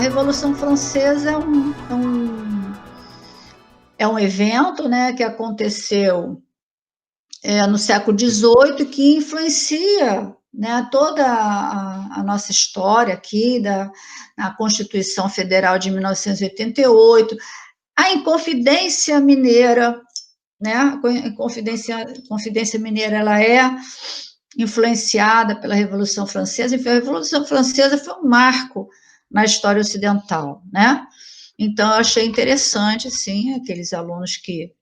Revolução Francesa é um evento, né, que aconteceu no século XVIII, que influencia, né, toda a nossa história aqui, na Constituição Federal de 1988, a Inconfidência Mineira, né, a Confidência Mineira, ela é influenciada pela Revolução Francesa, e a Revolução Francesa foi um marco na história ocidental, né? Então, eu achei interessante, sim, aqueles alunos que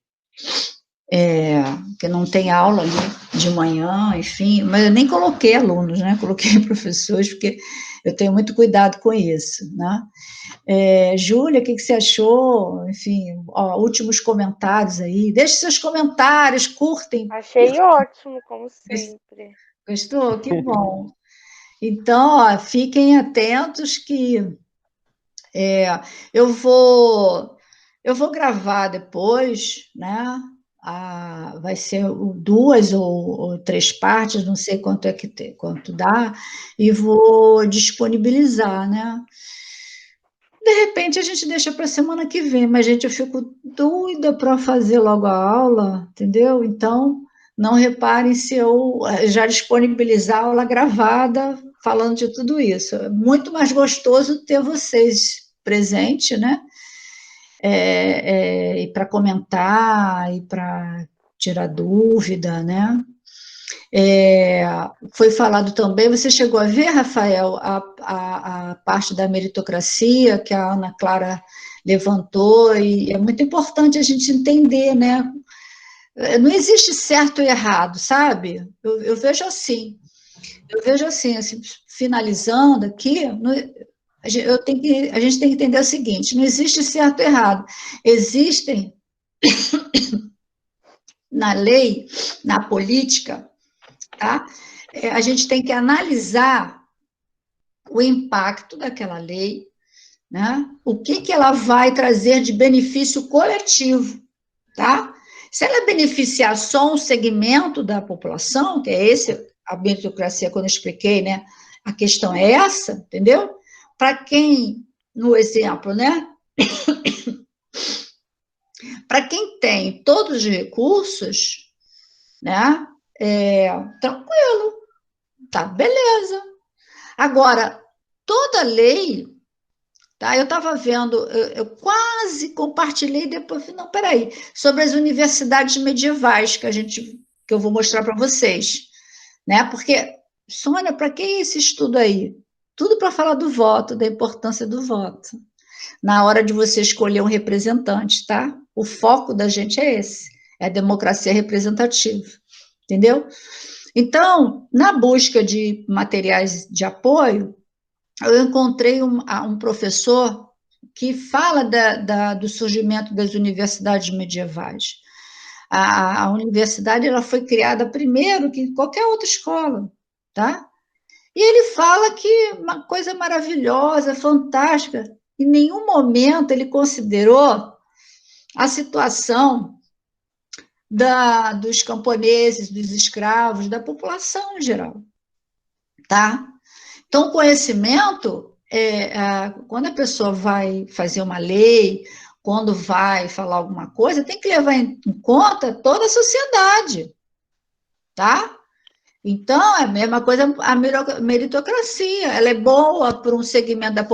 não tem aula ali de manhã, enfim, mas eu nem coloquei alunos, né? Coloquei professores, porque eu tenho muito cuidado com isso, né? Júlia, o que você achou? Enfim, últimos comentários aí. Deixe seus comentários, curtem. Achei ótimo, como sempre. Gostou? Que bom. Então, fiquem atentos que eu vou gravar depois, né? Vai ser 2 ou 3 partes, não sei quanto dá, e vou disponibilizar, né? De repente a gente deixa para a semana que vem, mas, gente, eu fico doida para fazer logo a aula, entendeu? Então, não reparem se eu já disponibilizar a aula gravada, falando de tudo isso. É muito mais gostoso ter vocês presentes, né? E para comentar, e para tirar dúvida, né? Foi falado também, você chegou a ver, Rafael, a parte da meritocracia que a Ana Clara levantou, e é muito importante a gente entender, né? Não existe certo e errado, sabe? Eu vejo assim, finalizando aqui, a gente tem que entender o seguinte: não existe certo e errado, existem na lei, na política, tá? A gente tem que analisar o impacto daquela lei, né? O que ela vai trazer de benefício coletivo, tá? Se ela beneficiar só um segmento da população, que é esse, a meritocracia, quando eu expliquei, né? A questão é essa, entendeu? Para quem, no exemplo, né? Para quem tem todos os recursos, né? Tranquilo, tá, beleza. Agora, toda lei, tá? Eu estava vendo, eu quase compartilhei, depois, não, peraí, sobre as universidades medievais que eu vou mostrar para vocês, né? Porque, Sônia, para que esse estudo aí? Tudo para falar do voto, da importância do voto, na hora de você escolher um representante, tá? O foco da gente é esse, é a democracia representativa, entendeu? Então, na busca de materiais de apoio, eu encontrei um professor que fala do surgimento das universidades medievais. A universidade ela foi criada primeiro que qualquer outra escola, tá? E ele fala que uma coisa maravilhosa, fantástica. Em nenhum momento ele considerou a situação dos camponeses, dos escravos, da população em geral, tá? Então, conhecimento, quando a pessoa vai fazer uma lei, quando vai falar alguma coisa, tem que levar em conta toda a sociedade, tá? Então, é a mesma coisa a meritocracia, ela é boa para um segmento da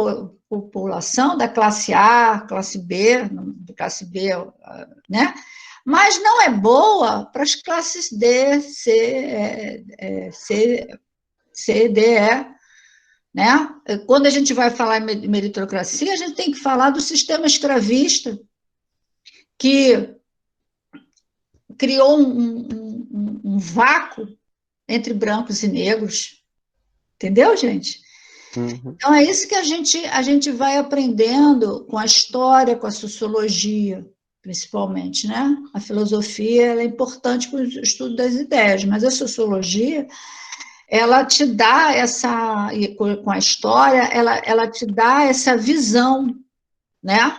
população, da classe A, classe B, né? Mas não é boa para as classes D, C, D, E, né? Quando a gente vai falar em meritocracia, a gente tem que falar do sistema escravista, que criou um vácuo entre brancos e negros. Entendeu, gente? Uhum. Então, é isso que a gente vai aprendendo com a história, com a sociologia, principalmente, né? A filosofia ela é importante para o estudo das ideias, mas a sociologia ela te dá essa, com a história, ela te dá essa visão, né?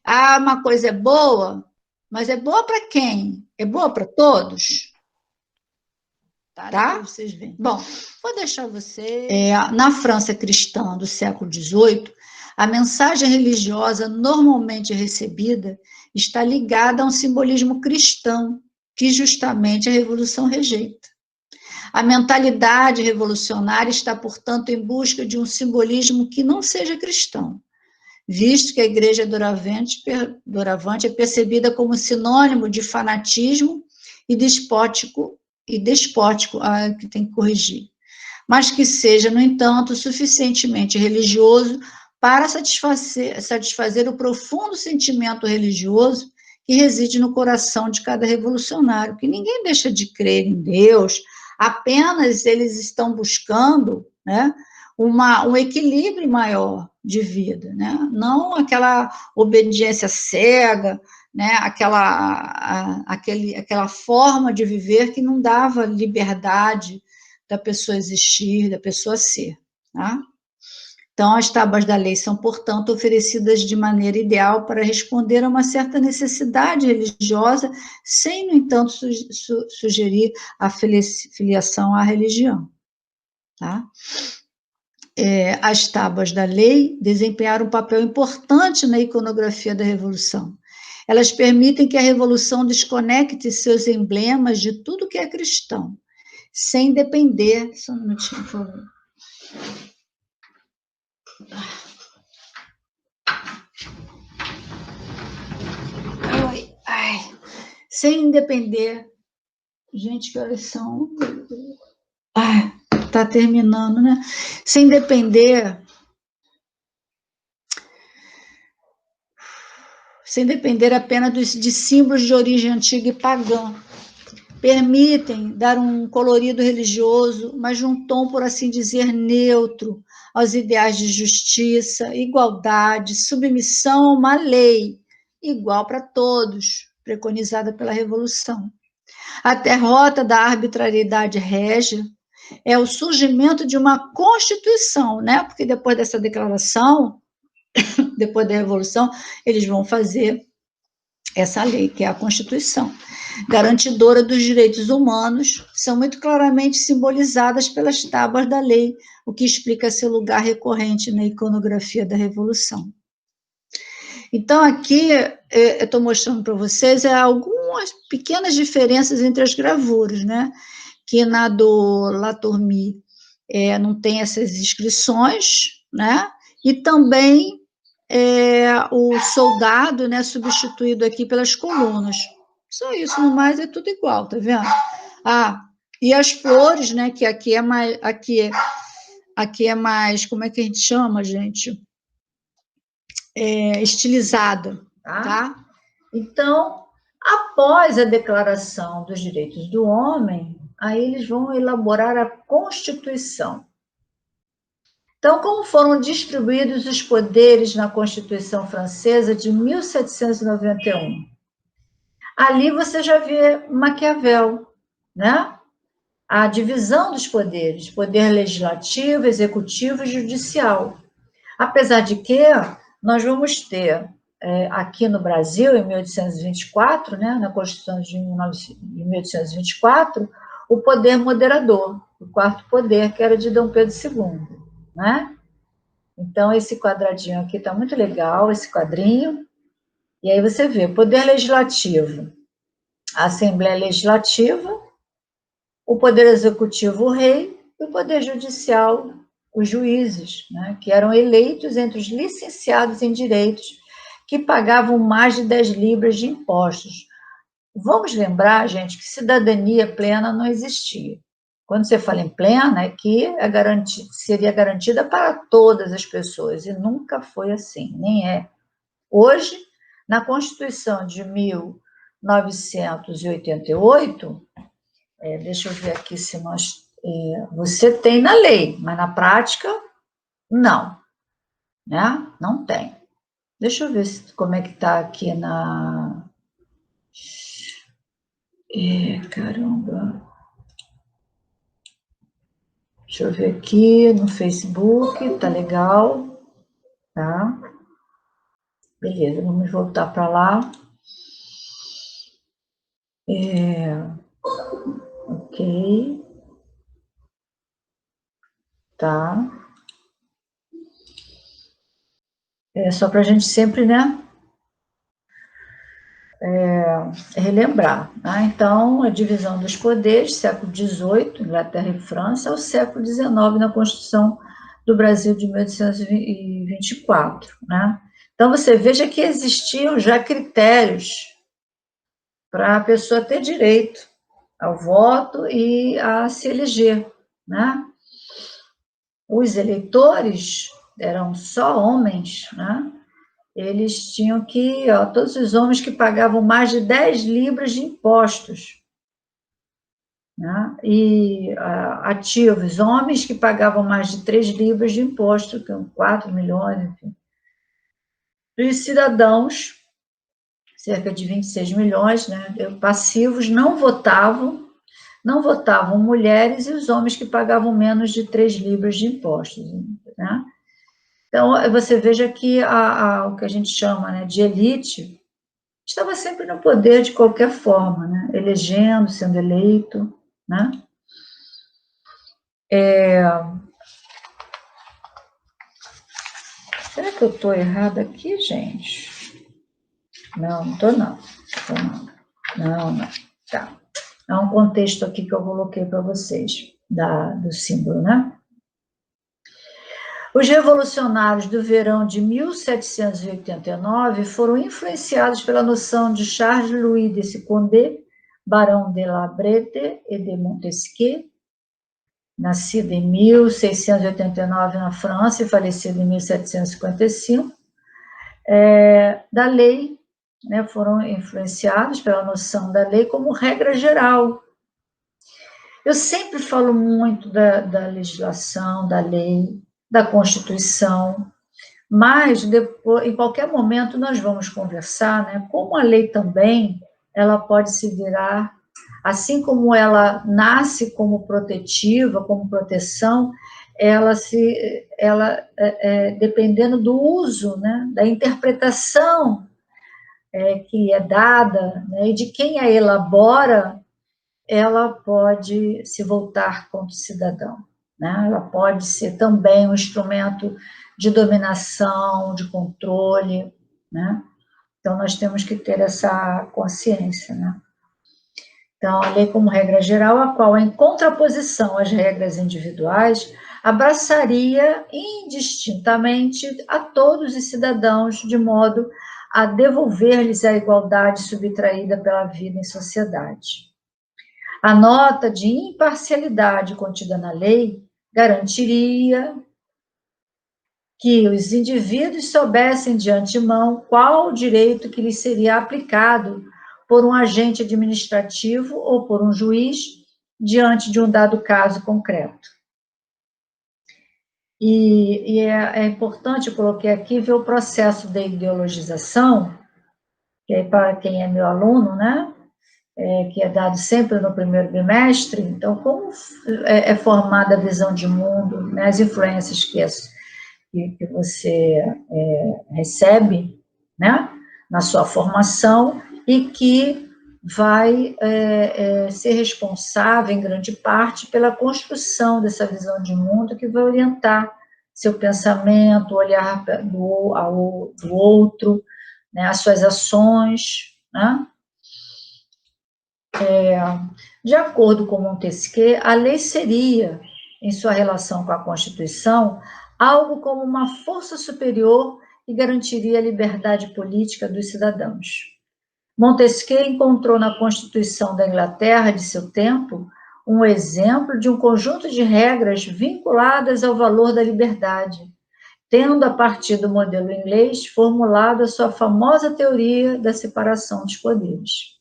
Uma coisa é boa, mas é boa para quem? É boa para todos? Tá? Vocês veem. Bom, vou deixar você. Na França cristã do século XVIII, A mensagem religiosa normalmente recebida está ligada a um simbolismo cristão, que justamente a revolução rejeita. A mentalidade revolucionária está, portanto, em busca de um simbolismo que não seja cristão, visto que a igreja doravante é percebida como sinônimo de fanatismo e despótico, que tem que corrigir, mas que seja, no entanto, suficientemente religioso para satisfazer o profundo sentimento religioso que reside no coração de cada revolucionário, que ninguém deixa de crer em Deus, apenas eles estão buscando, né, um equilíbrio maior de vida, né? Não aquela obediência cega, né? Aquela forma de viver que não dava liberdade da pessoa existir, da pessoa ser. Tá? Então, as tábuas da lei são, portanto, oferecidas de maneira ideal para responder a uma certa necessidade religiosa, sem, no entanto, sugerir a filiação à religião. Tá? As tábuas da lei desempenharam um papel importante na iconografia da Revolução. Elas permitem que a Revolução desconecte seus emblemas de tudo que é cristão, sem depender... Só um minutinho, por favor. Sem depender... Gente, que horas são? Tá terminando, né? Sem depender apenas de símbolos de origem antiga e pagã. Permitem dar um colorido religioso, mas de um tom, por assim dizer, neutro, aos ideais de justiça, igualdade, submissão a uma lei igual para todos, preconizada pela Revolução. A derrota da arbitrariedade régia é o surgimento de uma Constituição, né? Porque depois dessa declaração, depois da Revolução, eles vão fazer essa lei, que é a Constituição, garantidora dos direitos humanos, são muito claramente simbolizadas pelas tábuas da lei, o que explica seu lugar recorrente na iconografia da Revolução. Então, aqui, eu estou mostrando para vocês algumas pequenas diferenças entre as gravuras, né? Que na do Latourmy não tem essas inscrições, né? E também o soldado, né, substituído aqui pelas colunas. Só isso, no mais é tudo igual, tá vendo? E as flores, né, que aqui é mais, como é que a gente chama, gente? Estilizada, tá? Então, após a Declaração dos Direitos do Homem, aí eles vão elaborar a Constituição. Então, como foram distribuídos os poderes na Constituição Francesa de 1791? Ali você já vê Maquiavel, né? A divisão dos poderes, poder legislativo, executivo e judicial. Apesar de que nós vamos ter aqui no Brasil, em 1824, né, na Constituição de 1824, o poder moderador, o quarto poder, que era de Dom Pedro II, né? Então, esse quadradinho aqui está muito legal, esse quadrinho. E aí você vê, poder legislativo, a Assembleia Legislativa, o poder executivo, o rei, e o poder judicial, os juízes, né, que eram eleitos entre os licenciados em direitos, que pagavam mais de 10 libras de impostos. Vamos lembrar, gente, que cidadania plena não existia. Quando você fala em plena, é que seria garantida para todas as pessoas, e nunca foi assim, nem é. Hoje, na Constituição de 1988, deixa eu ver aqui se nós... você tem na lei, mas na prática, não. Né? Não tem. Deixa eu ver como é que está aqui na... caramba... Deixa eu ver aqui no Facebook, tá legal, tá? Beleza, vamos voltar para lá. Ok. Tá. Só para a gente sempre, né, relembrar. Né? Então, a divisão dos poderes, século XVIII, Inglaterra e França, ao século XIX, na Constituição do Brasil de 1824. Né? Então, você veja que existiam já critérios para a pessoa ter direito ao voto e a se eleger. Né? Os eleitores eram só homens, né? Eles tinham que, todos os homens que pagavam mais de 10 libras de impostos, né? E ativos, homens que pagavam mais de 3 libras de imposto, que são 4 milhões, enfim. E cidadãos, cerca de 26 milhões, né? Passivos, não votavam mulheres e os homens que pagavam menos de 3 libras de impostos, né? Então, você veja que o que a gente chama, né, de elite estava sempre no poder de qualquer forma, né? Elegendo, sendo eleito, né? Será que eu estou errada aqui, gente? Não estou não. Não. Tá. Há um contexto aqui que eu coloquei para vocês, do símbolo, né? Os revolucionários do verão de 1789 foram influenciados pela noção de Charles-Louis de Condé, barão de La Brette e de Montesquieu, nascido em 1689 na França e falecido em 1755, da lei, né, foram influenciados pela noção da lei como regra geral. Eu sempre falo muito da legislação, da lei, da Constituição, mas depois, em qualquer momento nós vamos conversar, né, como a lei também, ela pode se virar, assim como ela nasce como protetiva, como proteção, dependendo do uso, né, da interpretação que é dada, né, e de quem a elabora, ela pode se voltar contra o cidadão, né? Ela pode ser também um instrumento de dominação, de controle, né? Então, nós temos que ter essa consciência, né? Então, a lei como regra geral, a qual, em contraposição às regras individuais, abraçaria indistintamente a todos os cidadãos, de modo a devolver-lhes a igualdade subtraída pela vida em sociedade. A nota de imparcialidade contida na lei garantiria que os indivíduos soubessem de antemão qual o direito que lhes seria aplicado por um agente administrativo ou por um juiz diante de um dado caso concreto. E é importante, eu coloquei aqui, ver o processo de ideologização, que é para quem é meu aluno, né? Que é dado sempre no primeiro bimestre. Então, como é formada a visão de mundo, né, as influências que você recebe, né, na sua formação, e que vai ser responsável, em grande parte, pela construção dessa visão de mundo, que vai orientar seu pensamento, olhar do outro, né, as suas ações, né? De acordo com Montesquieu, a lei seria, em sua relação com a Constituição, algo como uma força superior que garantiria a liberdade política dos cidadãos. Montesquieu encontrou na Constituição da Inglaterra de seu tempo um exemplo de um conjunto de regras vinculadas ao valor da liberdade, tendo, a partir do modelo inglês, formulado a sua famosa teoria da separação dos poderes.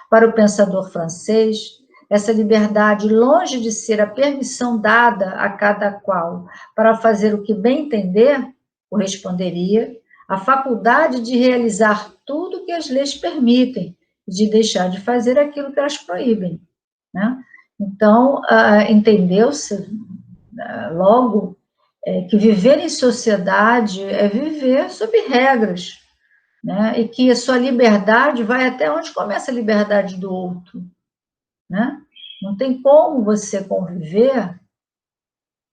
Para o pensador francês, essa liberdade, longe de ser a permissão dada a cada qual para fazer o que bem entender, corresponderia à faculdade de realizar tudo o que as leis permitem e de deixar de fazer aquilo que elas proíbem, né? Então, entendeu-se logo que viver em sociedade é viver sob regras, né? E que a sua liberdade vai até onde começa a liberdade do outro, né? Não tem como você conviver,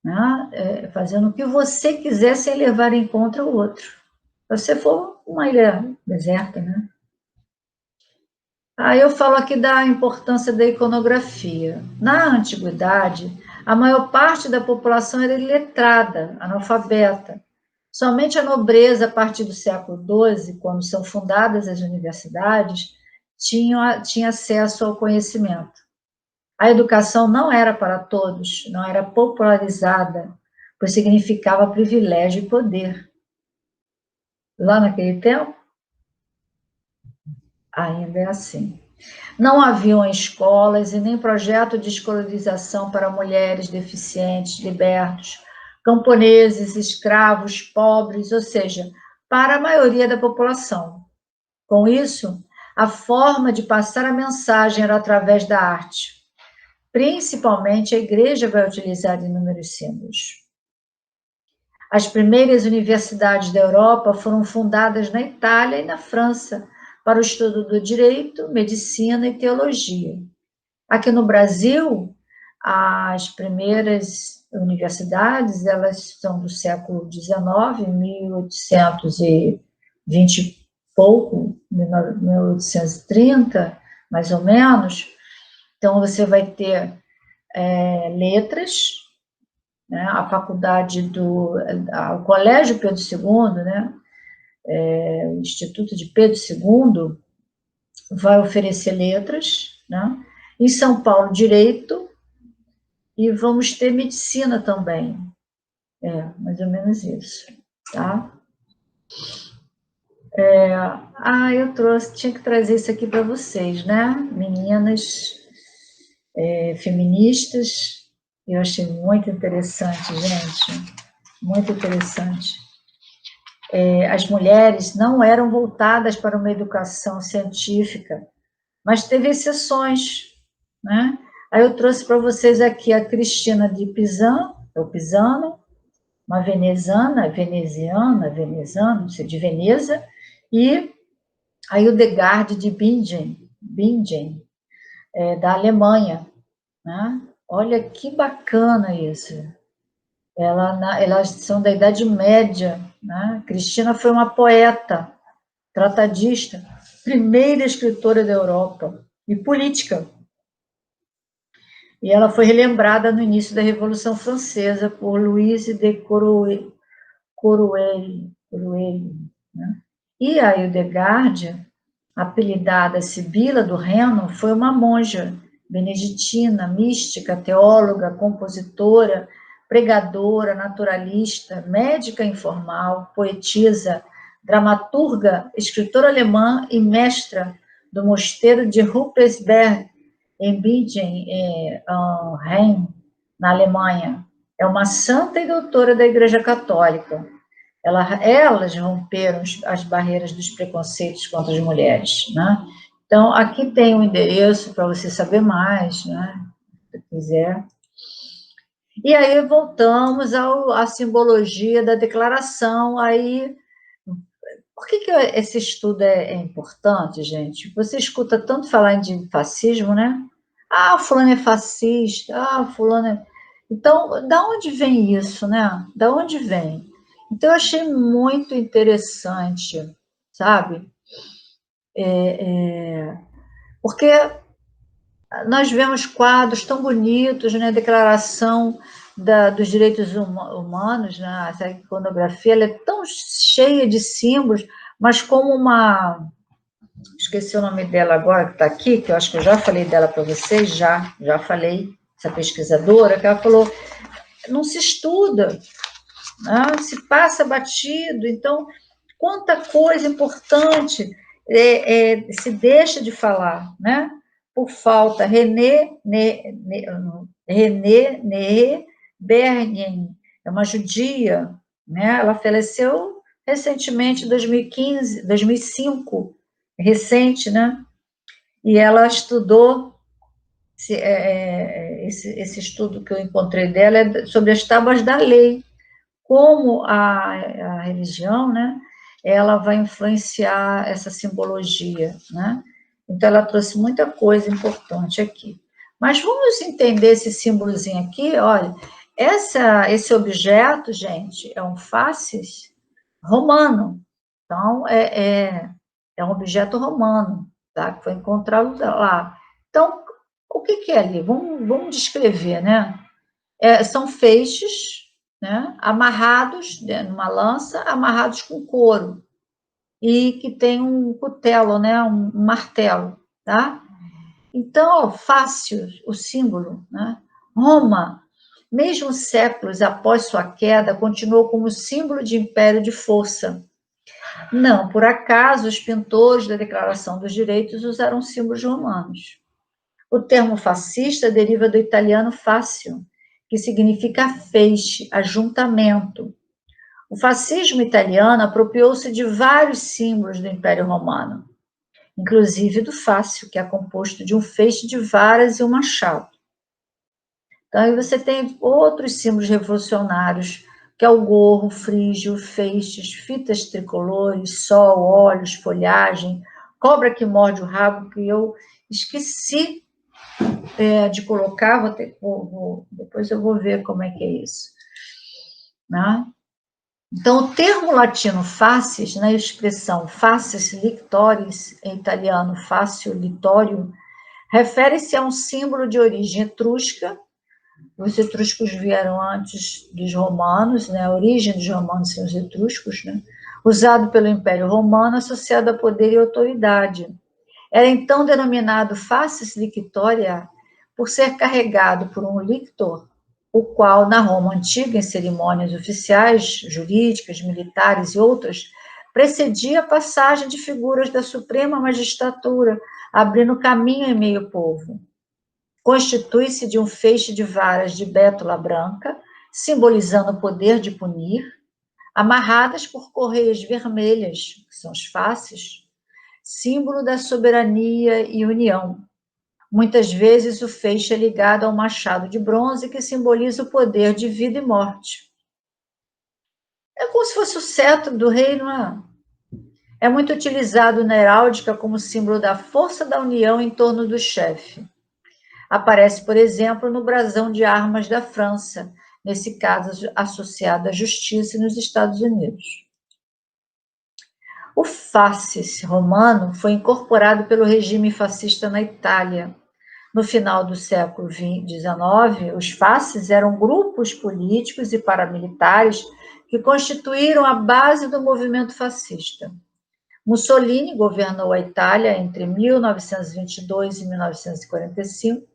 né, fazendo o que você quiser sem levar em conta o outro, Se você for uma ilha deserta, né? Aí eu falo aqui da importância da iconografia. Na antiguidade, a maior parte da população era iletrada, analfabeta. Somente a nobreza, a partir do século XII, quando são fundadas as universidades, tinha acesso ao conhecimento. A educação não era para todos, não era popularizada, pois significava privilégio e poder. Lá naquele tempo, ainda é assim. Não haviam escolas e nem projeto de escolarização para mulheres deficientes, libertos, camponeses, escravos, pobres, ou seja, para a maioria da população. Com isso, a forma de passar a mensagem era através da arte. Principalmente a igreja vai utilizar inúmeros símbolos. As primeiras universidades da Europa foram fundadas na Itália e na França para o estudo do direito, medicina e teologia. Aqui no Brasil, as primeiras universidades, elas são do século XIX, 1820 e pouco, 1830, mais ou menos. Então, você vai ter letras, né, a faculdade o Colégio Pedro II, né, o Instituto de Pedro II, vai oferecer letras, né? Em São Paulo, direito, e vamos ter medicina também. Mais ou menos isso, tá? Eu tinha que trazer isso aqui para vocês, né? Meninas feministas, eu achei muito interessante, gente, muito interessante. As mulheres não eram voltadas para uma educação científica, mas teve exceções, né? Aí eu trouxe para vocês aqui a Cristina de Pisano, uma veneziana, não sei, de Veneza, e a Hildegard de Bingen, da Alemanha, né? Olha que bacana isso. Elas são da Idade Média, né? Cristina foi uma poeta, tratadista, primeira escritora da Europa e política. E ela foi relembrada no início da Revolução Francesa por Louise de Coruelle, né? E a Hildegard, apelidada Sibila do Reno, foi uma monja beneditina, mística, teóloga, compositora, pregadora, naturalista, médica informal, poetisa, dramaturga, escritora alemã e mestra do mosteiro de Ruppelsberg, em Bingen, na Alemanha. É uma santa e doutora da Igreja Católica. Elas romperam as barreiras dos preconceitos contra as mulheres, né? Então, aqui tem o endereço para você saber mais, né? Se quiser. E aí voltamos à simbologia da declaração. Aí, por que esse estudo é importante, gente? Você escuta tanto falar de fascismo, né? Ah, fulano é fascista, fulano é... Então, da onde vem isso, né? Da onde vem? Então, eu achei muito interessante, sabe? Porque nós vemos quadros tão bonitos, né? Declaração dos direitos humanos, né? Essa iconografia, ela é tão cheia de símbolos, mas como uma... Esqueci o nome dela agora, que está aqui, que eu acho que eu já falei dela para vocês, já falei, essa pesquisadora, que ela falou, não se estuda, né? Se passa batido, então, quanta coisa importante se deixa de falar, né? Por falta. René Bergen, é uma judia, né? Ela faleceu recentemente, em 2015, 2005, recente, né? E ela estudou, esse estudo que eu encontrei dela é sobre as tábuas da lei, como a religião, né, ela vai influenciar essa simbologia, né? Então, ela trouxe muita coisa importante aqui. Mas vamos entender esse símbolozinho aqui, olha, esse objeto, gente, é um fascis romano, Então, é um objeto romano, tá? Que foi encontrado lá. Então, o que é ali? Vamos descrever, né? São feixes, né? Amarrados numa lança, amarrados com couro, e que tem um cutelo, né? Um martelo, tá? Então, fácil o símbolo, né? Roma, mesmo séculos após sua queda, continuou como símbolo de império de força. Não, por acaso, os pintores da Declaração dos Direitos usaram símbolos romanos. O termo fascista deriva do italiano fascio, que significa feixe, ajuntamento. O fascismo italiano apropriou-se de vários símbolos do Império Romano, inclusive do fácio, que é composto de um feixe de varas e um machado. Então, aí você tem outros símbolos revolucionários, que é o gorro, frígio, feixes, fitas tricolores, sol, olhos, folhagem, cobra que morde o rabo, que eu esqueci de colocar, depois eu vou ver como é que é isso. Né? Então, o termo latino facies, na expressão facies lictoris, em italiano facio litorium, refere-se a um símbolo de origem etrusca. Os etruscos vieram antes dos romanos, né? A origem dos romanos são os etruscos, né? Usado pelo Império Romano, associado a poder e autoridade. Era então denominado facies lictoria por ser carregado por um lictor, o qual, na Roma antiga, em cerimônias oficiais, jurídicas, militares e outras, precedia a passagem de figuras da suprema magistratura, abrindo caminho em meio ao povo. Constitui-se de um feixe de varas de bétula branca, simbolizando o poder de punir, amarradas por correias vermelhas, que são as faces, símbolo da soberania e união. Muitas vezes o feixe é ligado ao machado de bronze, que simboliza o poder de vida e morte. É como se fosse o cetro do rei, não é? É muito utilizado na heráldica como símbolo da força da união em torno do chefe. Aparece, por exemplo, no brasão de armas da França, nesse caso associado à justiça nos Estados Unidos. O fascis romano foi incorporado pelo regime fascista na Itália. No final do século XIX, os fascis eram grupos políticos e paramilitares que constituíram a base do movimento fascista. Mussolini governou a Itália entre 1922 e 1945,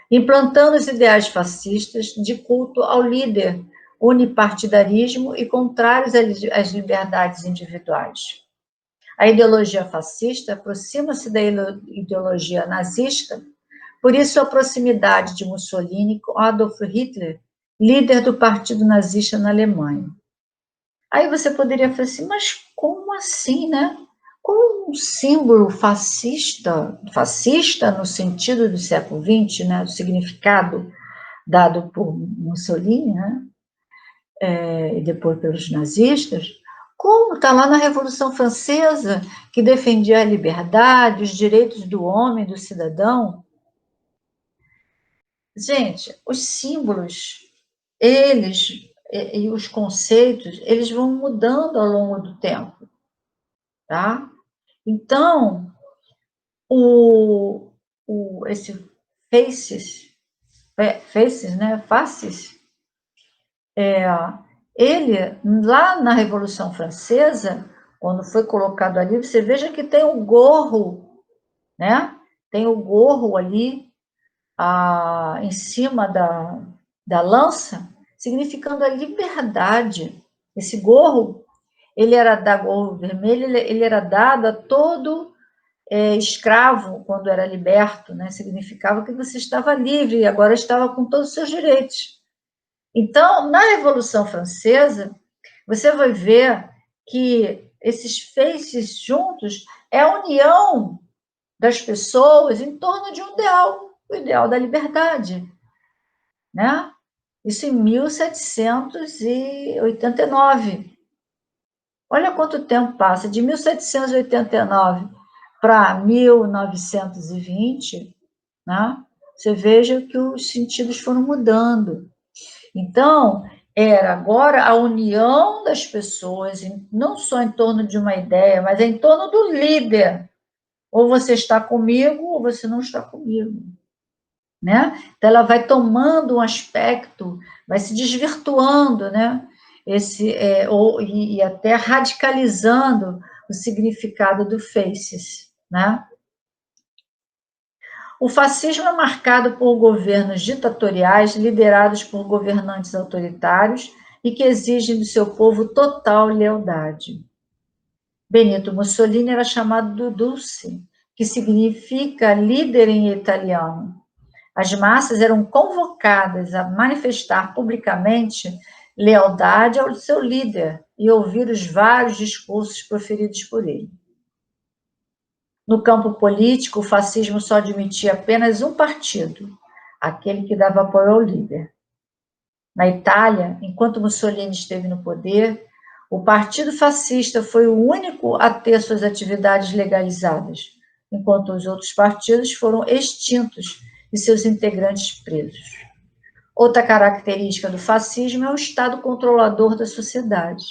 implantando os ideais fascistas de culto ao líder, unipartidarismo e contrários às liberdades individuais. A ideologia fascista aproxima-se da ideologia nazista, por isso a proximidade de Mussolini com Adolf Hitler, líder do partido nazista na Alemanha. Aí você poderia falar assim, mas como assim, né? Como um símbolo fascista no sentido do século XX, né, do significado dado por Mussolini, né, e depois pelos nazistas, como está lá na Revolução Francesa, que defendia a liberdade, os direitos do homem, do cidadão. Gente, os símbolos, eles e os conceitos, eles vão mudando ao longo do tempo, tá? Então, esse faces, né? Faces, ele, lá na Revolução Francesa, quando foi colocado ali, você veja que tem o gorro, né? Tem o gorro ali em cima da lança, significando a liberdade. Esse gorro, gorro vermelho, ele era dado a todo escravo quando era liberto, né? Significava que você estava livre e agora estava com todos os seus direitos. Então, na Revolução Francesa, você vai ver que esses feixes juntos é a união das pessoas em torno de um ideal, o ideal da liberdade, né? Isso em 1789. Olha quanto tempo passa, de 1789 para 1920, né? Você veja que os sentidos foram mudando. Então, era agora a união das pessoas, não só em torno de uma ideia, mas em torno do líder. Ou você está comigo, ou você não está comigo. Né? Então, ela vai tomando um aspecto, vai se desvirtuando, né? E até radicalizando o significado do faces, né? O fascismo é marcado por governos ditatoriais liderados por governantes autoritários e que exigem do seu povo total lealdade. Benito Mussolini era chamado do Dulce, que significa líder em italiano. As massas eram convocadas a manifestar publicamente lealdade ao seu líder e ouvir os vários discursos proferidos por ele. No campo político, o fascismo só admitia apenas um partido, aquele que dava apoio ao líder. Na Itália, enquanto Mussolini esteve no poder, o Partido Fascista foi o único a ter suas atividades legalizadas, enquanto os outros partidos foram extintos e seus integrantes presos. Outra característica do fascismo é o Estado controlador da sociedade,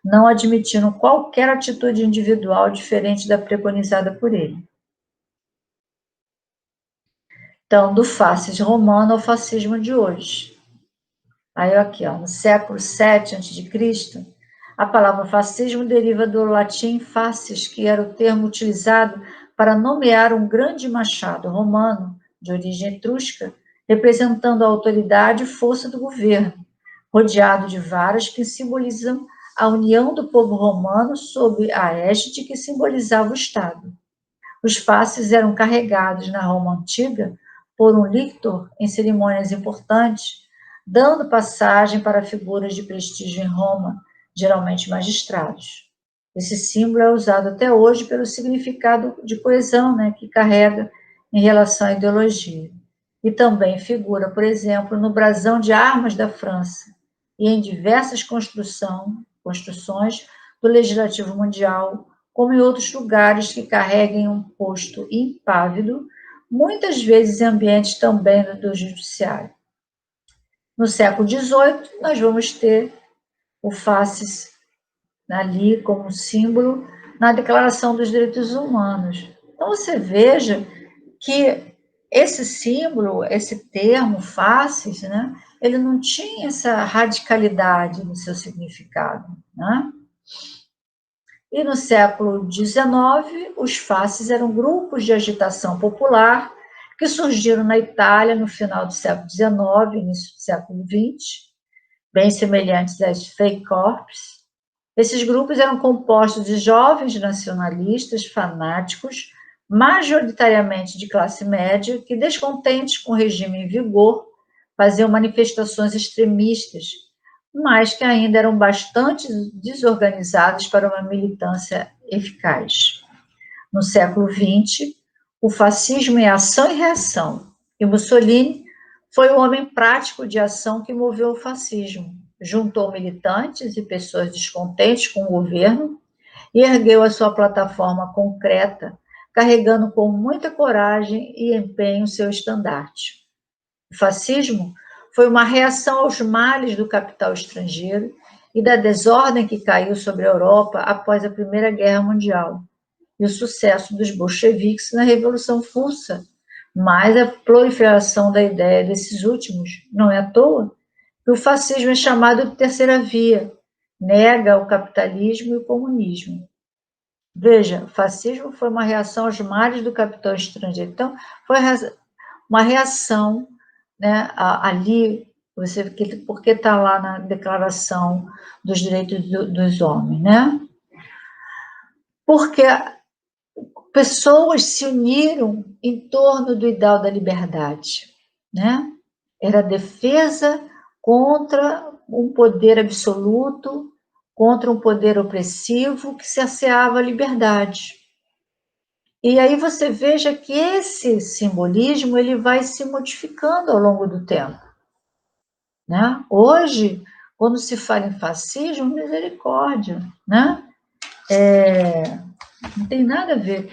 não admitindo qualquer atitude individual diferente da preconizada por ele. Então, do fascis romano ao fascismo de hoje. Aí, aqui, ó, no século VII a.C., a palavra fascismo deriva do latim fascis, que era o termo utilizado para nomear um grande machado romano, de origem etrusca, representando a autoridade e força do governo, rodeado de varas que simbolizam a união do povo romano sob a égide que simbolizava o Estado. Os fasces eram carregados na Roma antiga por um lictor em cerimônias importantes, dando passagem para figuras de prestígio em Roma, geralmente magistrados. Esse símbolo é usado até hoje pelo significado de coesão, né, que carrega em relação à ideologia. E também figura, por exemplo, no brasão de armas da França e em diversas construções do Legislativo Mundial, como em outros lugares que carreguem um posto impávido, muitas vezes em ambientes também do judiciário. No século XVIII, nós vamos ter o fascis ali como símbolo na Declaração dos Direitos Humanos. Então, você veja que esse símbolo, esse termo, fascis, né, ele não tinha essa radicalidade no seu significado, né? E no século XIX, os fascis eram grupos de agitação popular que surgiram na Itália no final do século XIX, início do século XX, bem semelhantes às Freikorps. Esses grupos eram compostos de jovens nacionalistas fanáticos, majoritariamente de classe média, que, descontentes com o regime em vigor, faziam manifestações extremistas, mas que ainda eram bastante desorganizados para uma militância eficaz. No século XX, o fascismo é ação e reação, e Mussolini foi o homem prático de ação que moveu o fascismo. Juntou militantes e pessoas descontentes com o governo e ergueu a sua plataforma concreta, carregando com muita coragem e empenho seu estandarte. O fascismo foi uma reação aos males do capital estrangeiro e da desordem que caiu sobre a Europa após a Primeira Guerra Mundial e o sucesso dos bolcheviques na Revolução Russa, mas a proliferação da ideia desses últimos. Não é à toa que o fascismo é chamado de terceira via, nega o capitalismo e o comunismo. Veja, o fascismo foi uma reação aos males do capital estrangeiro. Então, foi uma reação, né, ali, porque está lá na Declaração dos Direitos dos Homens, né? Porque pessoas se uniram em torno do ideal da liberdade, né? Era a defesa contra um poder absoluto, contra um poder opressivo que cerceava a liberdade. E aí você veja que esse simbolismo ele vai se modificando ao longo do tempo, né? Hoje, quando se fala em fascismo, misericórdia, né? Não tem nada a ver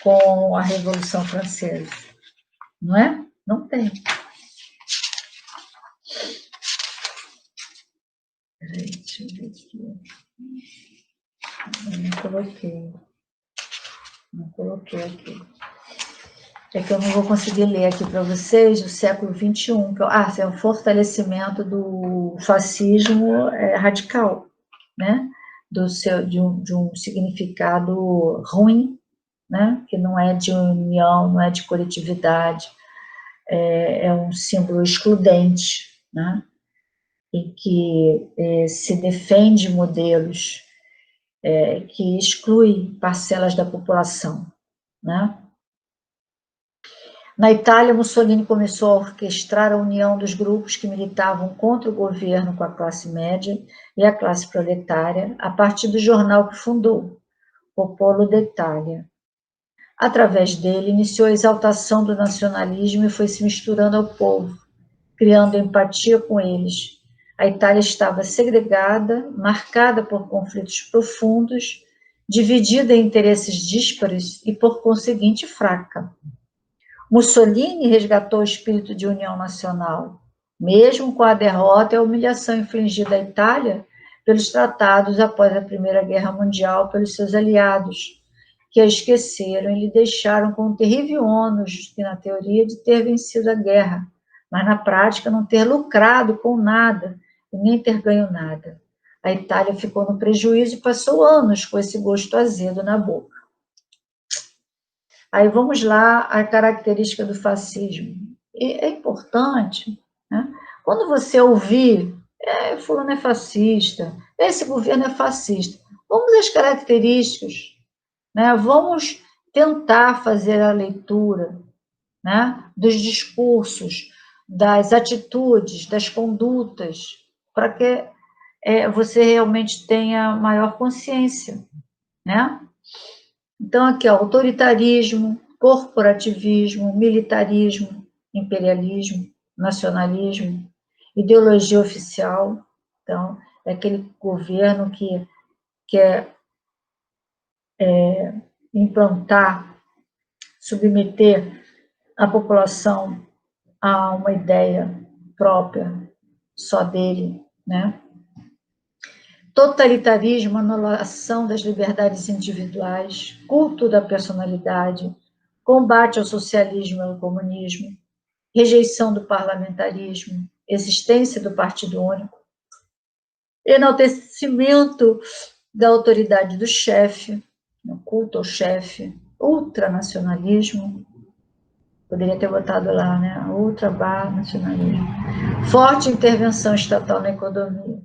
com a Revolução Francesa, não é? Não tem. Peraí, deixa eu ver aqui. Eu não coloquei. Não coloquei aqui. É que eu não vou conseguir ler aqui para vocês o século XXI. É o fortalecimento do fascismo radical, né? De um significado ruim, né? Que não é de união, não é de coletividade, é um símbolo excludente, né? E que se defende modelos que excluem parcelas da população, né? Na Itália, Mussolini começou a orquestrar a união dos grupos que militavam contra o governo com a classe média e a classe proletária, a partir do jornal que fundou, Popolo d'Italia. Através dele, iniciou a exaltação do nacionalismo e foi se misturando ao povo, criando empatia com eles. A Itália estava segregada, marcada por conflitos profundos, dividida em interesses díspares e, por conseguinte, fraca. Mussolini resgatou o espírito de união nacional, mesmo com a derrota e a humilhação infligida à Itália pelos tratados após a Primeira Guerra Mundial pelos seus aliados, que a esqueceram e lhe deixaram com um terrível ônus, que na teoria de ter vencido a guerra, mas na prática não ter lucrado com nada e nem ter ganho nada. A Itália ficou no prejuízo e passou anos com esse gosto azedo na boca. Aí vamos lá, a característica do fascismo. É importante, né? Quando você ouvir, fulano é fascista, esse governo é fascista, vamos às características, né? Vamos tentar fazer a leitura, né? Dos discursos, das atitudes, das condutas, para que você realmente tenha maior consciência, né? Então, aqui, ó, autoritarismo, corporativismo, militarismo, imperialismo, nacionalismo, ideologia oficial. Então, é aquele governo que quer implantar, submeter a população a uma ideia própria, só dele, né? Totalitarismo, anulação das liberdades individuais, culto da personalidade, combate ao socialismo e ao comunismo, rejeição do parlamentarismo, existência do partido único, enaltecimento da autoridade do chefe, culto ao chefe, ultranacionalismo, poderia ter botado lá, né? Ultra-nacionalismo, forte intervenção estatal na economia.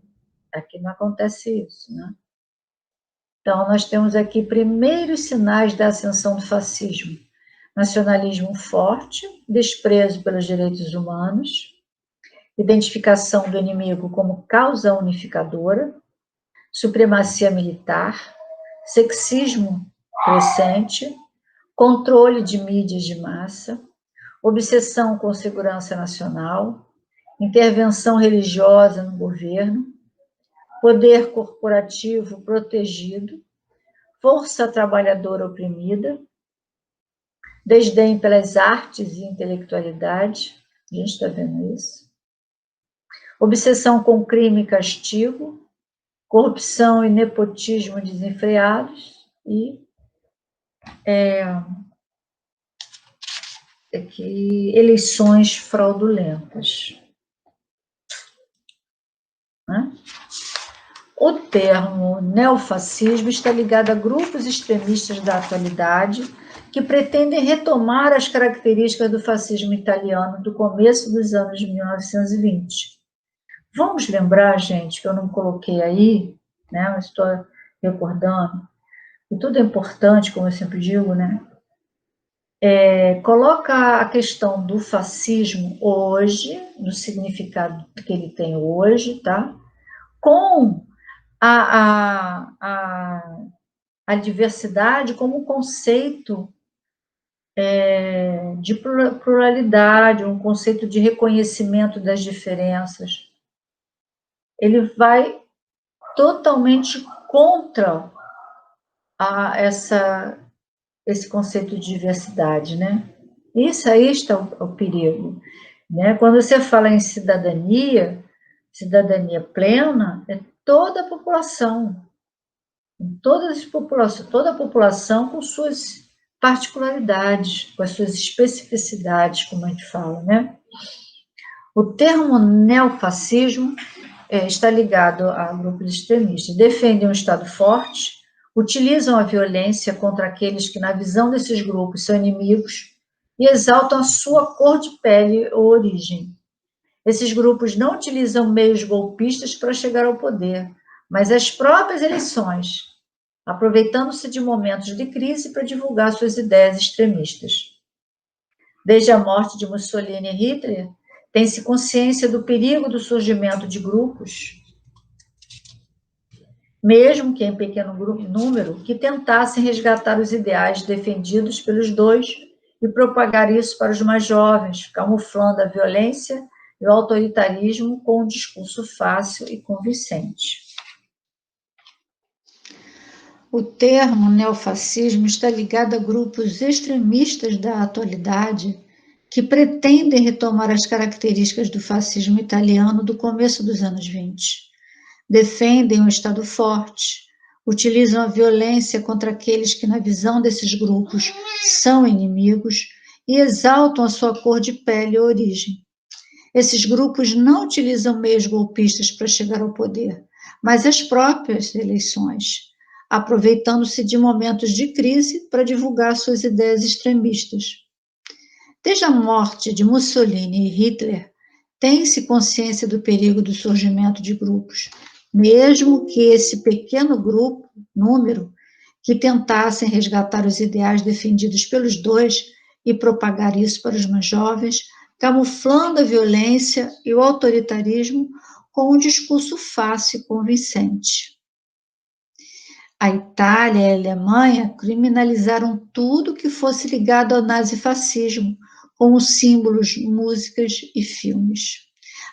Aqui não acontece isso, né? Então, nós temos aqui primeiros sinais da ascensão do fascismo. Nacionalismo forte, desprezo pelos direitos humanos, identificação do inimigo como causa unificadora, supremacia militar, sexismo crescente, controle de mídias de massa, obsessão com segurança nacional, intervenção religiosa no governo, poder corporativo protegido, força trabalhadora oprimida, desdém pelas artes e intelectualidade, a gente está vendo isso, obsessão com crime e castigo, corrupção e nepotismo desenfreados e eleições fraudulentas. Né? O termo neofascismo está ligado a grupos extremistas da atualidade que pretendem retomar as características do fascismo italiano do começo dos anos de 1920. Vamos lembrar, gente, que eu não coloquei aí, né? Eu estou recordando, e tudo é importante, como eu sempre digo, né? Coloca a questão do fascismo hoje, no significado que ele tem hoje, tá? Com a diversidade como um conceito de pluralidade, um conceito de reconhecimento das diferenças. Ele vai totalmente contra esse conceito de diversidade, né? Isso aí está o perigo, né? Quando você fala em cidadania, Cidadania plena é toda a população, toda a população com suas particularidades, com as suas especificidades, como a gente fala, né? O termo neofascismo está ligado a grupos extremistas. Defendem um Estado forte, utilizam a violência contra aqueles que, na visão desses grupos, são inimigos e exaltam a sua cor de pele ou origem. Esses grupos não utilizam meios golpistas para chegar ao poder, mas as próprias eleições, aproveitando-se de momentos de crise para divulgar suas ideias extremistas. Desde a morte de Mussolini e Hitler, tem-se consciência do perigo do surgimento de grupos, mesmo que em pequeno número, que tentassem resgatar os ideais defendidos pelos dois e propagar isso para os mais jovens, camuflando a violência e o autoritarismo com um discurso fácil e convincente. O termo neofascismo está ligado a grupos extremistas da atualidade que pretendem retomar as características do fascismo italiano do começo dos anos 20. Defendem um Estado forte, utilizam a violência contra aqueles que, na visão desses grupos, são inimigos e exaltam a sua cor de pele ou origem. Esses grupos não utilizam meios golpistas para chegar ao poder, mas as próprias eleições, aproveitando-se de momentos de crise para divulgar suas ideias extremistas. Desde a morte de Mussolini e Hitler, tem-se consciência do perigo do surgimento de grupos, mesmo que esse pequeno número, que tentassem resgatar os ideais defendidos pelos dois e propagar isso para os mais jovens, camuflando a violência e o autoritarismo com um discurso fácil e convincente. A Itália e a Alemanha criminalizaram tudo que fosse ligado ao nazifascismo, como símbolos, músicas e filmes.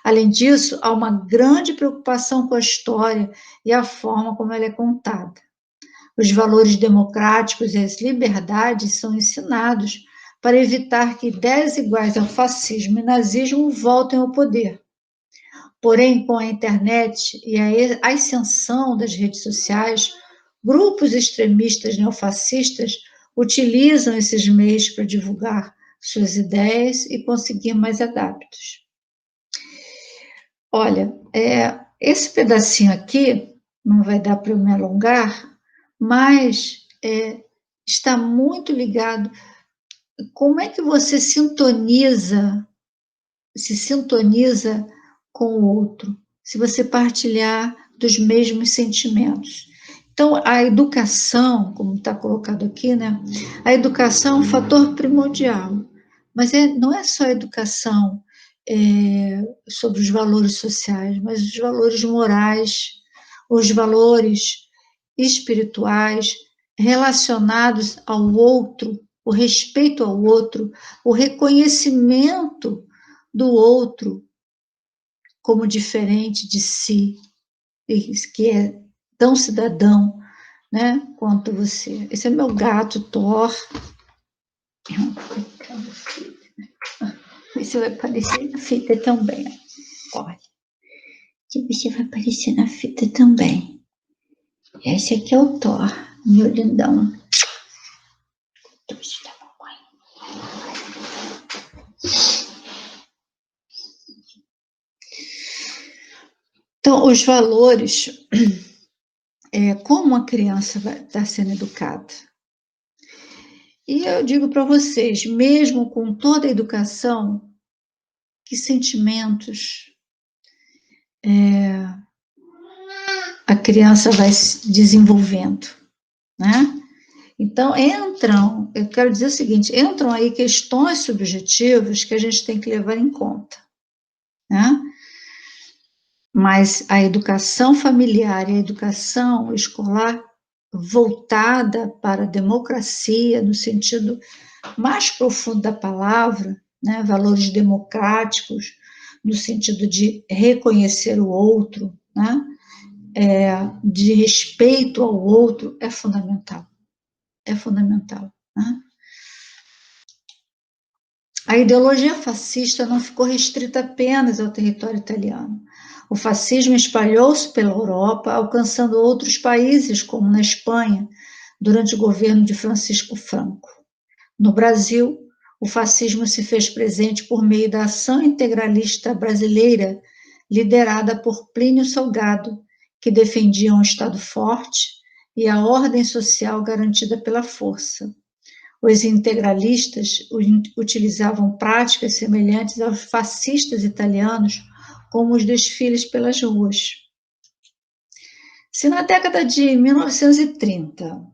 Além disso, há uma grande preocupação com a história e a forma como ela é contada. Os valores democráticos e as liberdades são ensinados para evitar que ideias iguais ao fascismo e nazismo voltem ao poder. Porém, com a internet e a ascensão das redes sociais, grupos extremistas neofascistas utilizam esses meios para divulgar suas ideias e conseguir mais adeptos. Olha, esse pedacinho aqui, não vai dar para eu me alongar, mas está muito ligado. Como é que você se sintoniza com o outro? Se você partilhar dos mesmos sentimentos. Então, a educação, como está colocado aqui, né? A educação é um fator primordial, mas não é só a educação sobre os valores sociais, mas os valores morais, os valores espirituais relacionados ao outro, o respeito ao outro, o reconhecimento do outro como diferente de si, que é tão cidadão, né, quanto você. Esse é meu gato, Thor. Você vai aparecer na fita também. Olha, que você vai aparecer na fita também. Esse aqui é o Thor, meu lindão. Então, os valores, como a criança vai estar sendo educada. E eu digo para vocês, mesmo com toda a educação, que sentimentos a criança vai se desenvolvendo, né? Então, eu quero dizer o seguinte, entram aí questões subjetivas que a gente tem que levar em conta, né? Mas a educação familiar e a educação escolar voltada para a democracia, no sentido mais profundo da palavra, né? Valores democráticos, no sentido de reconhecer o outro, né? De respeito ao outro, é fundamental. É fundamental. Né? A ideologia fascista não ficou restrita apenas ao território italiano. O fascismo espalhou-se pela Europa, alcançando outros países, como na Espanha, durante o governo de Francisco Franco. No Brasil, o fascismo se fez presente por meio da ação integralista brasileira, liderada por Plínio Salgado, que defendia um Estado forte e a ordem social garantida pela força. Os integralistas utilizavam práticas semelhantes aos fascistas italianos, como os desfiles pelas ruas. Se na década de 1930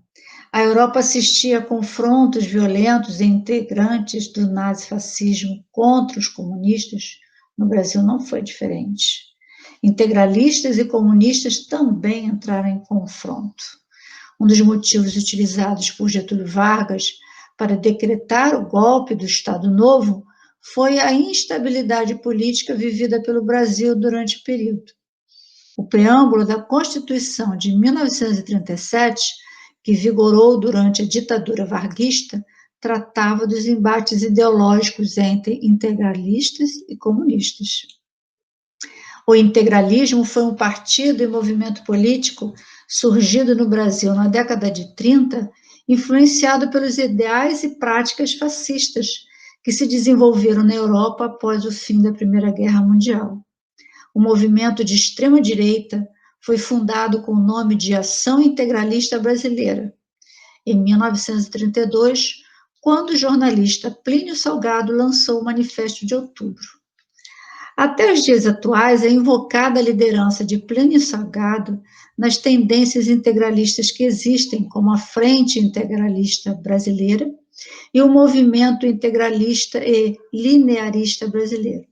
a Europa assistia a confrontos violentos entre integrantes do nazifascismo contra os comunistas, no Brasil não foi diferente. Integralistas e comunistas também entraram em confronto. Um dos motivos utilizados por Getúlio Vargas para decretar o golpe do Estado Novo foi a instabilidade política vivida pelo Brasil durante o período. O preâmbulo da Constituição de 1937, que vigorou durante a ditadura varguista, tratava dos embates ideológicos entre integralistas e comunistas. O integralismo foi um partido e movimento político surgido no Brasil na década de 30, influenciado pelos ideais e práticas fascistas que se desenvolveram na Europa após o fim da Primeira Guerra Mundial. O movimento de extrema-direita foi fundado com o nome de Ação Integralista Brasileira, em 1932, quando o jornalista Plínio Salgado lançou o Manifesto de Outubro. Até os dias atuais, é invocada a liderança de Plínio Salgado nas tendências integralistas que existem, como a Frente Integralista Brasileira e o Movimento Integralista e Linearista Brasileiro.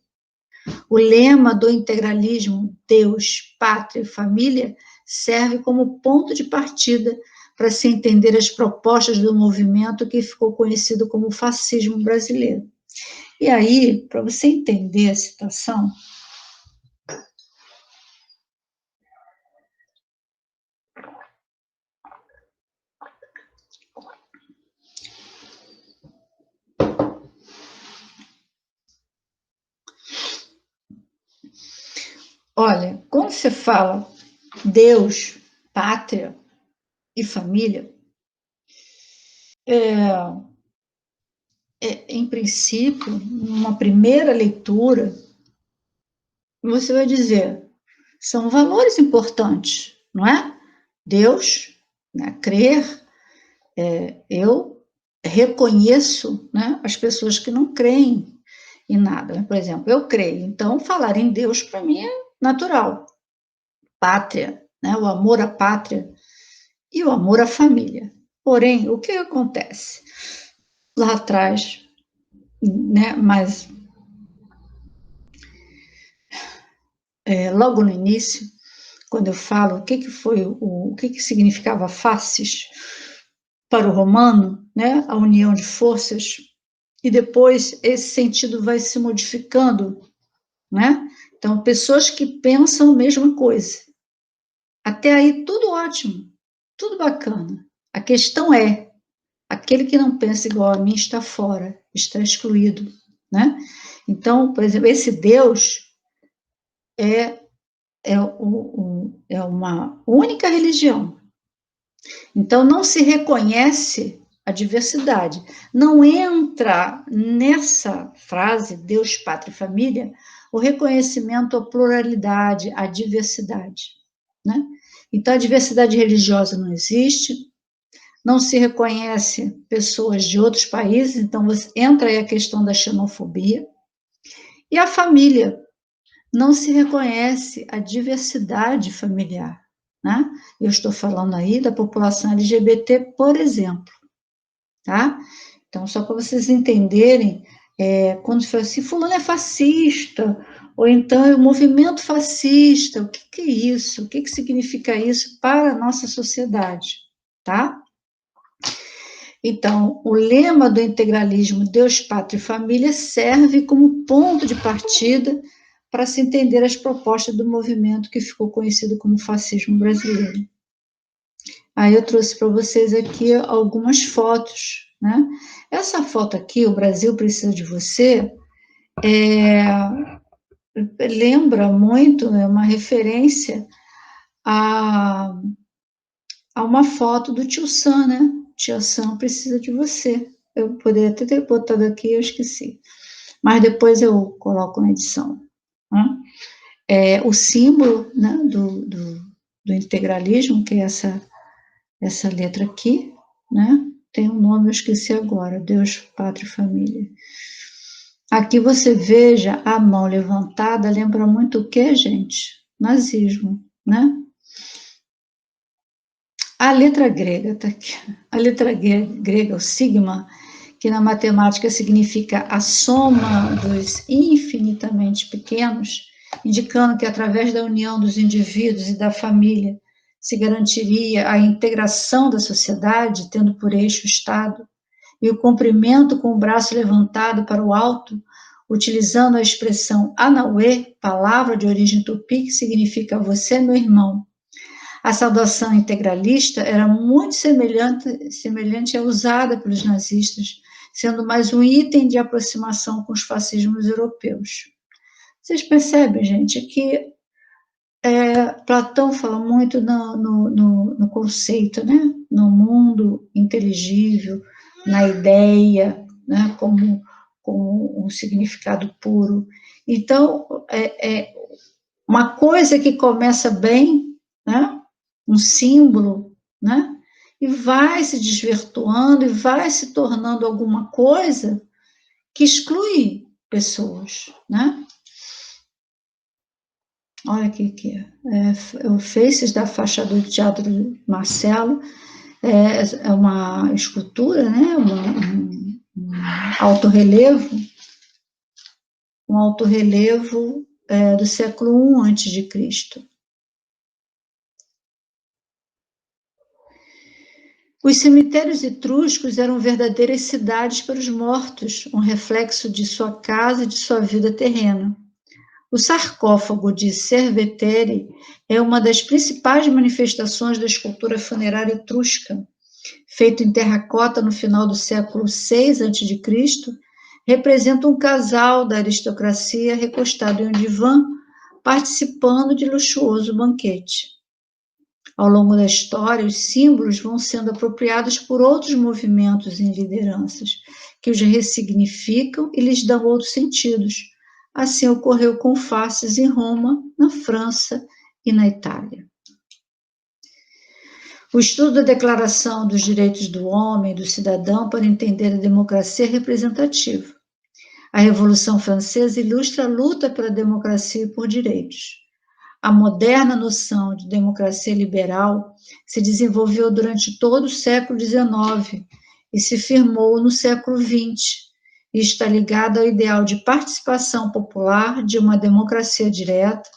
O lema do integralismo, Deus, Pátria e Família, serve como ponto de partida para se entender as propostas do movimento que ficou conhecido como fascismo brasileiro. E aí, para você entender a situação, olha, quando você fala Deus, pátria e família, em princípio, numa primeira leitura, você vai dizer, são valores importantes, não é? Deus, né, crer, eu reconheço, né, as pessoas que não creem em nada. Por exemplo, eu creio, então falar em Deus para mim é natural. Pátria, né, o amor à pátria e o amor à família. Porém, o que acontece? Lá atrás, né, mas logo no início, quando eu falo o que significava faces para o romano, né, a união de forças, e depois esse sentido vai se modificando, né? Então, pessoas que pensam a mesma coisa. Até aí, tudo ótimo, tudo bacana. A questão é, aquele que não pensa igual a mim está fora, está excluído, né? Então, por exemplo, esse Deus é uma única religião. Então, não se reconhece a diversidade. Não entra nessa frase, Deus, Pátria e Família, o reconhecimento à pluralidade, à diversidade, né? Então, a diversidade religiosa não existe, não se reconhece pessoas de outros países, então entra aí a questão da xenofobia. E a família, não se reconhece a diversidade familiar, né? Eu estou falando aí da população LGBT, por exemplo, tá? Então, só para vocês entenderem, quando se fala assim, fulano é fascista, ou então é o movimento fascista, o que é isso? O que significa isso para a nossa sociedade, tá? Então, o lema do integralismo Deus, Pátria e Família serve como ponto de partida para se entender as propostas do movimento que ficou conhecido como fascismo brasileiro. Aí eu trouxe para vocês aqui algumas fotos, né? Essa foto aqui, O Brasil Precisa de Você, lembra muito, é uma referência a uma foto do Tio Sam, né? Tio Sam precisa de você. Eu poderia até ter botado aqui, eu esqueci. Mas depois eu coloco na edição. Né? O símbolo, né, do integralismo, que é essa letra aqui, né? Tem um nome, eu esqueci agora, Deus, Pátria e Família. Aqui você veja a mão levantada, lembra muito o que, gente? Nazismo, né? A letra grega está aqui. A letra grega, o sigma, que na matemática significa a soma dos infinitamente pequenos, indicando que através da união dos indivíduos e da família se garantiria a integração da sociedade, tendo por eixo o Estado, e o cumprimento com o braço levantado para o alto, utilizando a expressão Anauê, palavra de origem tupi, que significa você, meu irmão. A saudação integralista era muito semelhante à usada pelos nazistas, sendo mais um item de aproximação com os fascismos europeus. Vocês percebem, gente, que Platão fala muito no conceito, né? No mundo inteligível, na ideia, né? como um significado puro. Então, uma coisa que começa bem, né? Um símbolo, né? E vai se desvirtuando e vai se tornando alguma coisa que exclui pessoas, né? Olha aqui, é o Faces da faixa do Teatro Marcelo, é uma escultura, né? Um autorrelevo, do século I a.C. Os cemitérios etruscos eram verdadeiras cidades para os mortos, um reflexo de sua casa e de sua vida terrena. O sarcófago de Cerveteri é uma das principais manifestações da escultura funerária etrusca. Feito em terracota no final do século VI a.C., representa um casal da aristocracia recostado em um divã, participando de luxuoso banquete. Ao longo da história, os símbolos vão sendo apropriados por outros movimentos e lideranças, que os ressignificam e lhes dão outros sentidos. Assim ocorreu com faces em Roma, na França e na Itália. O estudo da Declaração dos Direitos do Homem e do Cidadão para entender a democracia representativa. A Revolução Francesa ilustra a luta pela democracia e por direitos. A moderna noção de democracia liberal se desenvolveu durante todo o século XIX e se firmou no século XX, e está ligada ao ideal de participação popular de uma democracia direta,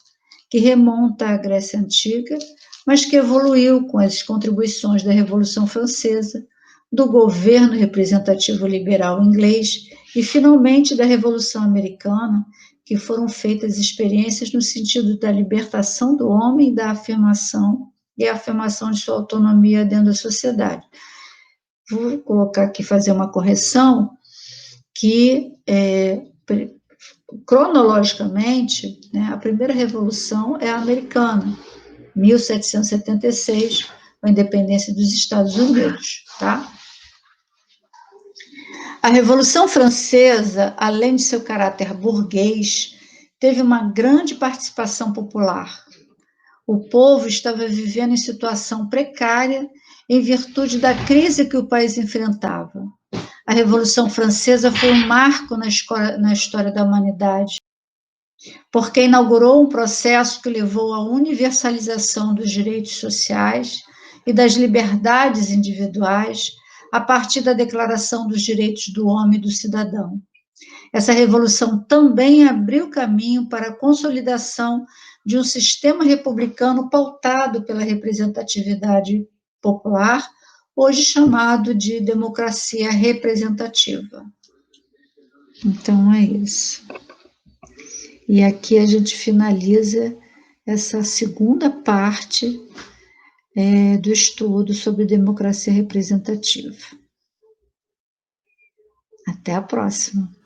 que remonta à Grécia Antiga, mas que evoluiu com as contribuições da Revolução Francesa, do governo representativo liberal inglês e, finalmente, da Revolução Americana, que foram feitas experiências no sentido da libertação do homem e da afirmação de sua autonomia dentro da sociedade. Vou colocar aqui, fazer uma correção, que cronologicamente, né, a primeira revolução é a americana, 1776, a independência dos Estados Unidos, tá? A Revolução Francesa, além de seu caráter burguês, teve uma grande participação popular. O povo estava vivendo em situação precária em virtude da crise que o país enfrentava. A Revolução Francesa foi um marco na história da humanidade, porque inaugurou um processo que levou à universalização dos direitos sociais e das liberdades individuais a partir da Declaração dos Direitos do Homem e do Cidadão. Essa revolução também abriu caminho para a consolidação de um sistema republicano pautado pela representatividade popular, hoje chamado de democracia representativa. Então, é isso. E aqui a gente finaliza essa segunda parte do estudo sobre democracia representativa. Até a próxima.